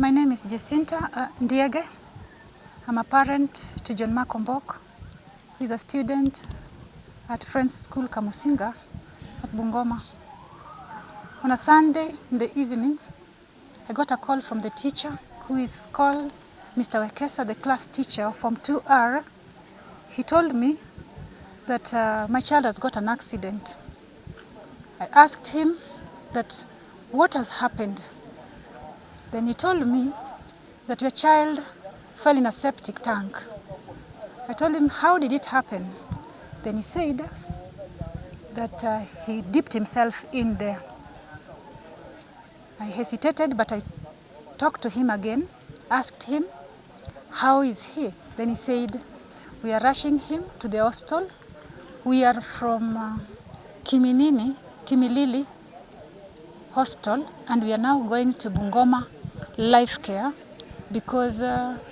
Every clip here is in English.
My name is Jacinta Ndiege. I'm a parent to John Makombok, who is a student at Friends School Kamusinga at Bungoma. On a Sunday in the evening, I got a call from the teacher, who is called Mr. Wekesa, the class teacher from 2R. He told me that my child has got an accident. I asked him that what has happened. Then he told me that your child fell in a septic tank. I told him, how did it happen? Then he said that he dipped himself in there. I hesitated, but I talked to him again, asked him, how is he? Then he said, we are rushing him to the hospital. We are from Kimilili Hospital, and we are now going to Bungoma Life Care because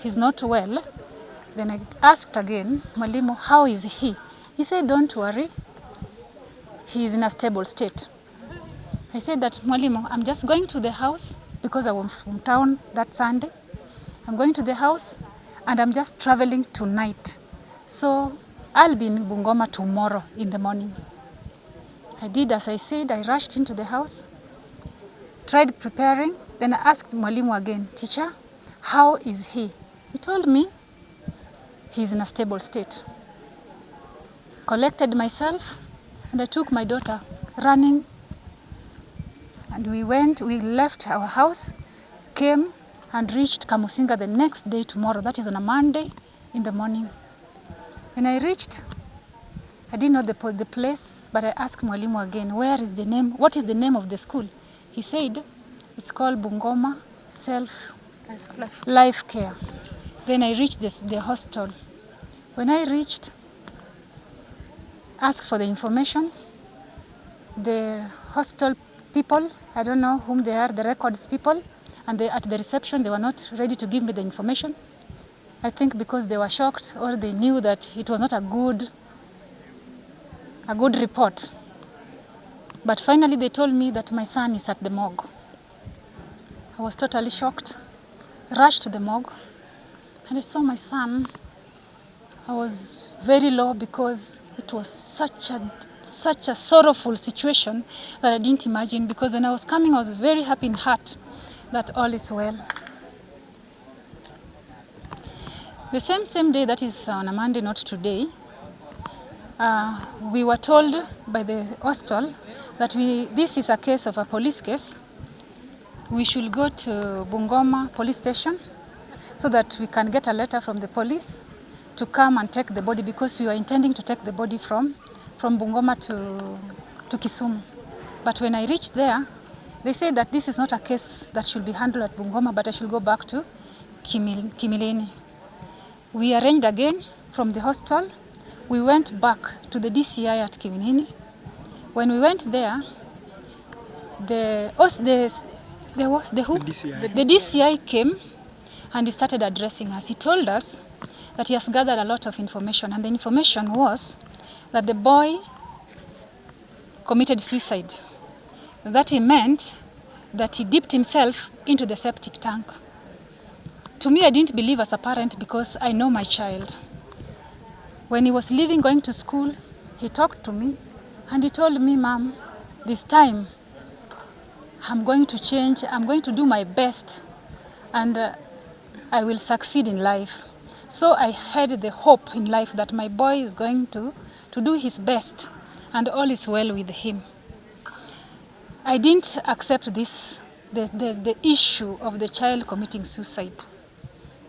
he's not well. Then I asked again, Mwalimu, how is he? He said, don't worry, he is in a stable state. I said that, Mwalimu, I'm just going to the house because I was from town that Sunday. I'm going to the house and I'm just traveling tonight. So I'll be in Bungoma tomorrow in the morning. I did as I said. I rushed into the house, tried preparing. Then I asked Mwalimu again, teacher, how is he? He told me he's in a stable state. Collected myself and I took my daughter running. And we left our house, came and reached Kamusinga the next day tomorrow. That is on a Monday in the morning. When I reached, I didn't know the place, but I asked Mwalimu again, where is the name? What is the name of the school? He said, it's called Bungoma Life Care. Then I reached the hospital. When I reached, asked for the information, the hospital people, I don't know whom they are, the records people, and at the reception, they were not ready to give me the information. I think because they were shocked or they knew that it was not a good report. But finally, they told me that my son is at the morgue. I was totally shocked, rushed to the morgue, and I saw my son. I was very low because it was such a sorrowful situation that I didn't imagine, because when I was coming, I was very happy in heart that all is well. The same day, that is on a Monday, not today, we were told by the hospital that this is a case of a police case. We should go to Bungoma police station so that we can get a letter from the police to come and take the body, because we were intending to take the body from Bungoma to Kisumu. But when I reached there, they said that this is not a case that should be handled at Bungoma, but I should go back to Kimilini. We arranged again from the hospital. We went back to the DCI at Kimilini. When we went there, the DCI came and he started addressing us. He told us that he has gathered a lot of information, and the information was that the boy committed suicide. That he meant that he dipped himself into the septic tank. To me, I didn't believe as a parent because I know my child. When he was leaving, going to school, he talked to me and he told me, Mom, this time I'm going to change, I'm going to do my best, and I will succeed in life. So I had the hope in life that my boy is going to do his best and all is well with him. I didn't accept this, the issue of the child committing suicide.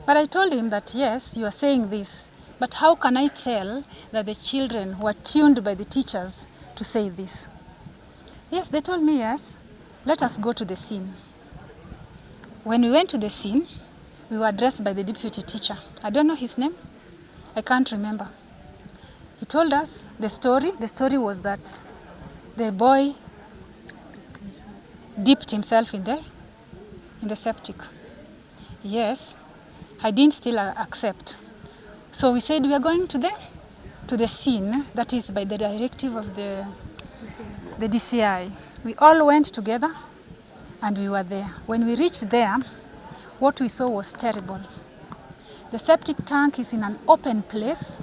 But I told him that, yes, you are saying this, but how can I tell that the children were tuned by the teachers to say this? Yes, they told me, yes, let us go to the scene. When we went to the scene, we were addressed by the deputy teacher. I don't know his name. I can't remember. He told us the story. The story was that the boy dipped himself in the septic. Yes, I didn't still accept. So we said we are going to the scene, that is by the directive of the DCI. We all went together and we were there. When we reached there, what we saw was terrible. The septic tank is in an open place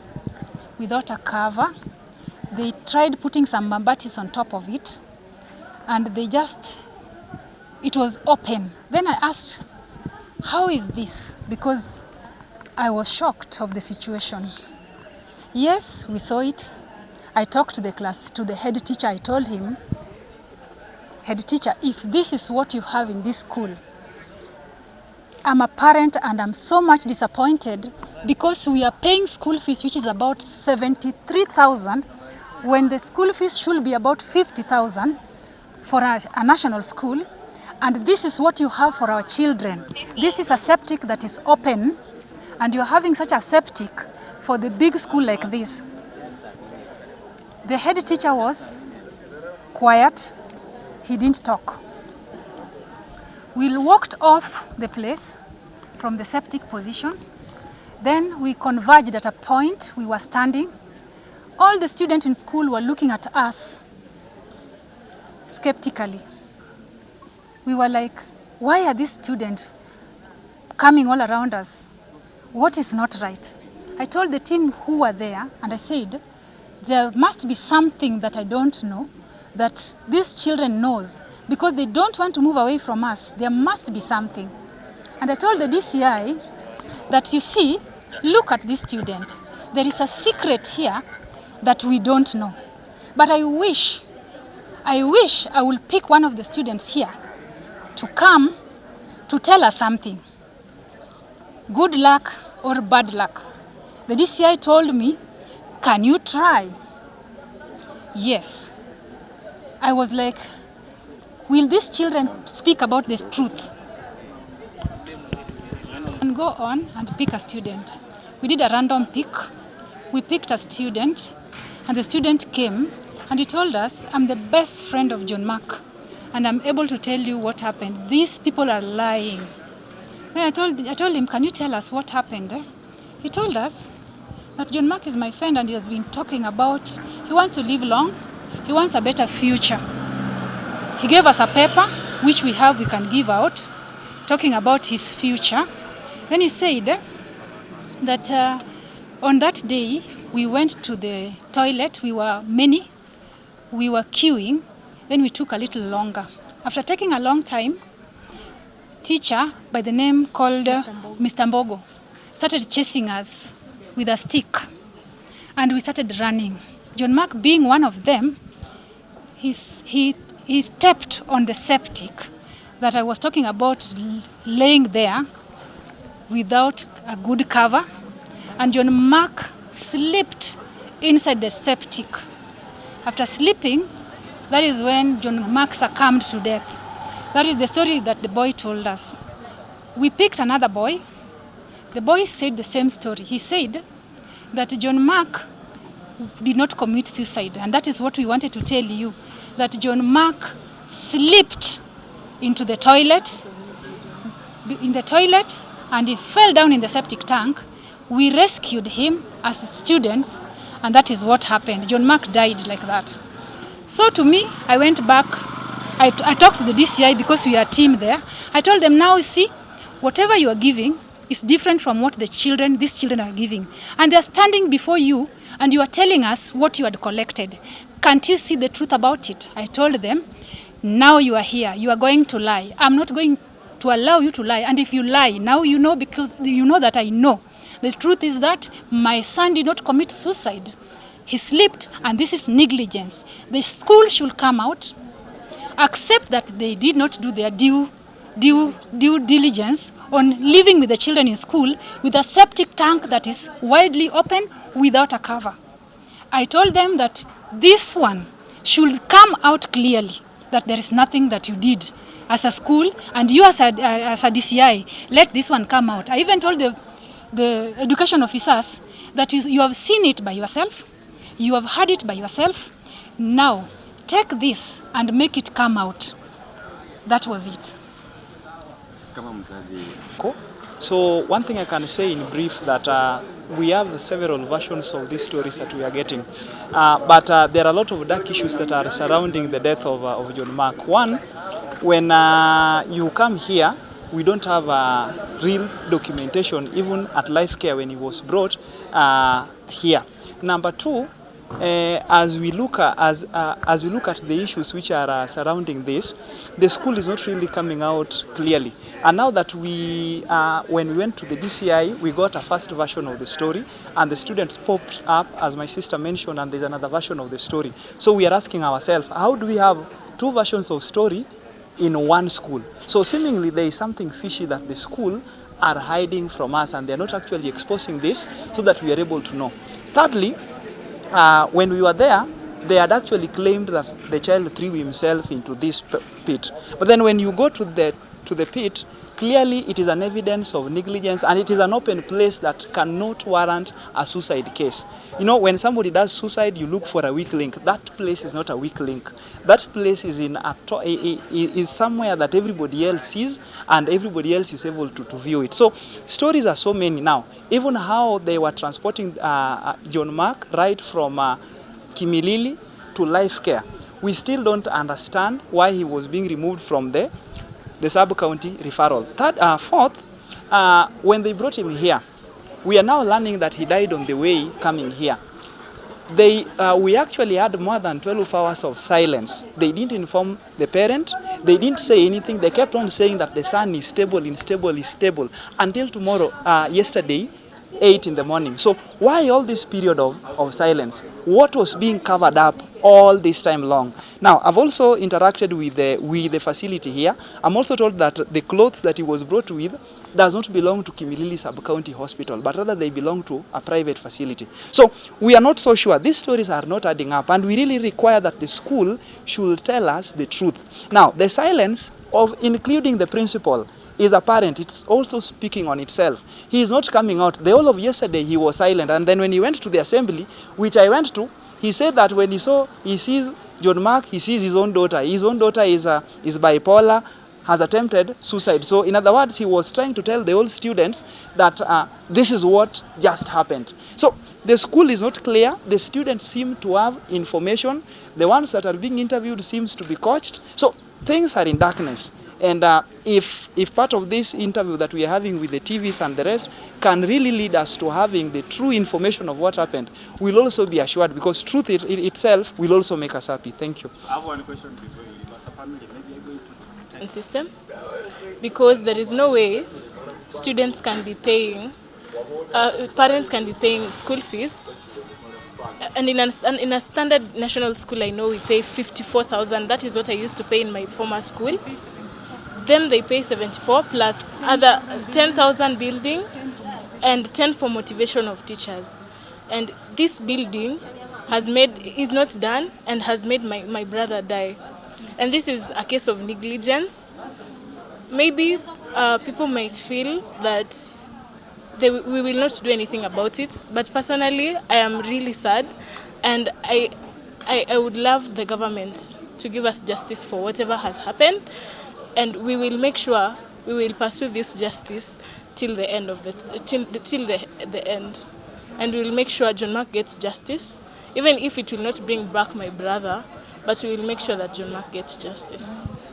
without a cover. They tried putting some mambatis on top of it, and it was open. Then I asked, how is this? Because I was shocked of the situation. Yes, we saw it. I talked to the head teacher. I told him, head teacher, if this is what you have in this school, I'm a parent and I'm so much disappointed because we are paying school fees, which is about 73,000, when the school fees should be about 50,000 for a national school. And this is what you have for our children. This is a septic that is open, and you're having such a septic for the big school like this. The head teacher was quiet. He didn't talk. We walked off the place from the septic position. Then we converged at a point. We were standing. All the students in school were looking at us skeptically. We were like, why are these students coming all around us? What is not right? I told the team who were there, and I said, there must be something that I don't know, that these children knows, because they don't want to move away from us. There must be something. And I told the DCI that, you see, look at this student. There is a secret here that we don't know. But I wish I will pick one of the students here to come to tell us something. Good luck or bad luck. The DCI told me, can you try? Yes. I was like, will these children speak about this truth? And go on and pick a student. We did a random pick. We picked a student, and the student came, and he told us, I'm the best friend of John Mark, and I'm able to tell you what happened. These people are lying. Then I told him, can you tell us what happened? He told us that John Mark is my friend, and he has been talking about, he wants to live long, he wants a better future. He gave us a paper, which we can give out, talking about his future. Then he said that on that day, we went to the toilet. We were many. We were queuing. Then we took a little longer. After taking a long time, teacher by the name called Mr. Mbogo started chasing us with a stick. And we started running. John Mark being one of them, he stepped on the septic that I was talking about, laying there without a good cover, and John Mark slipped inside the septic. After slipping, that is when John Mark succumbed to death. That is the story that the boy told us. We picked another boy. The boy said the same story. He said that John Mark did not commit suicide, and that is what we wanted to tell you, that John Mark slipped into the toilet, and he fell down in the septic tank. We rescued him as students, and that is what happened. John Mark died like that. So to me, I went back. I talked to the DCI because we are a team there. I told them, now see, whatever you are giving is different from what these children are giving. And they are standing before you, and you are telling us what you had collected. Can't you see the truth about it? I told them, now you are here. You are going to lie. I'm not going to allow you to lie. And if you lie, now you know, because you know that I know. The truth is that my son did not commit suicide. He slipped, and this is negligence. The school should come out, accept that they did not do their due diligence on living with the children in school with a septic tank that is widely open without a cover. I told them that this one should come out clearly, that there is nothing that you did as a school, and you as a DCI, let this one come out. I even told the education officers that you have seen it by yourself, you have heard it by yourself, now take this and make it come out. That was it. So one thing I can say in brief that we have several versions of these stories that we are getting, but there are a lot of dark issues that are surrounding the death of John Mark. One, when you come here, we don't have real documentation even at life care when he was brought here. Number two, as we look at the issues which are surrounding this, the school is not really coming out clearly. And now that when we went to the DCI, we got a first version of the story, and the students popped up, as my sister mentioned, and there's another version of the story. So we are asking ourselves, how do we have two versions of story in one school? So seemingly there is something fishy that the school are hiding from us, and they're not actually exposing this so that we are able to know. Thirdly, when we were there, they had actually claimed that the child threw himself into this pit. But then when you go to the pit, clearly it is an evidence of negligence, and it is an open place that cannot warrant a suicide case. You know, when somebody does suicide, you look for a weak link. That place is not a weak link. That place is is somewhere that everybody else sees, and everybody else is able to view it. So stories are so many now. Even how they were transporting John Mark right from Kimilili to life care. We still don't understand why he was being removed from the sub-county referral. Fourth, when they brought him here, we are now learning that he died on the way coming here. We actually had more than 12 hours of silence. They didn't inform the parent. They didn't say anything. They kept on saying that the son is stable, until tomorrow, yesterday, 8 in the morning. So why all this period of silence? What was being covered up all this time long? Now, I've also interacted with the facility here. I'm also told that the clothes that he was brought with does not belong to Kimilili Sub-County Hospital, but rather they belong to a private facility. So we are not so sure. These stories are not adding up, and we really require that the school should tell us the truth. Now, the silence of including the principal is apparent. It's also speaking on itself. He is not coming out. The whole of yesterday he was silent, and then when he went to the assembly, which I went to, he said that when he sees John Mark, he sees his own daughter. His own daughter is bipolar, has attempted suicide. So in other words, he was trying to tell the old students that this is what just happened. So the school is not clear. The students seem to have information. The ones that are being interviewed seems to be coached. So things are in darkness. And if part of this interview that we are having with the TVs and the rest can really lead us to having the true information of what happened, we'll also be assured, because truth itself will also make us happy. Thank you. I have one question before you leave. As a family, maybe you're going to system, because there is no way students can be paying, parents can be paying school fees. And in a standard national school, I know we pay 54,000. That is what I used to pay in my former school. Then they pay 74 plus other 10,000 building and 10 for motivation of teachers. And this building is not done and has made my brother die. And this is a case of negligence. Maybe people might feel that we will not do anything about it. But personally, I am really sad, and I would love the government to give us justice for whatever has happened. And we will make sure we will pursue this justice till the end of till the end. And we will make sure John Mark gets justice, even if it will not bring back my brother, but we will make sure that John Mark gets justice.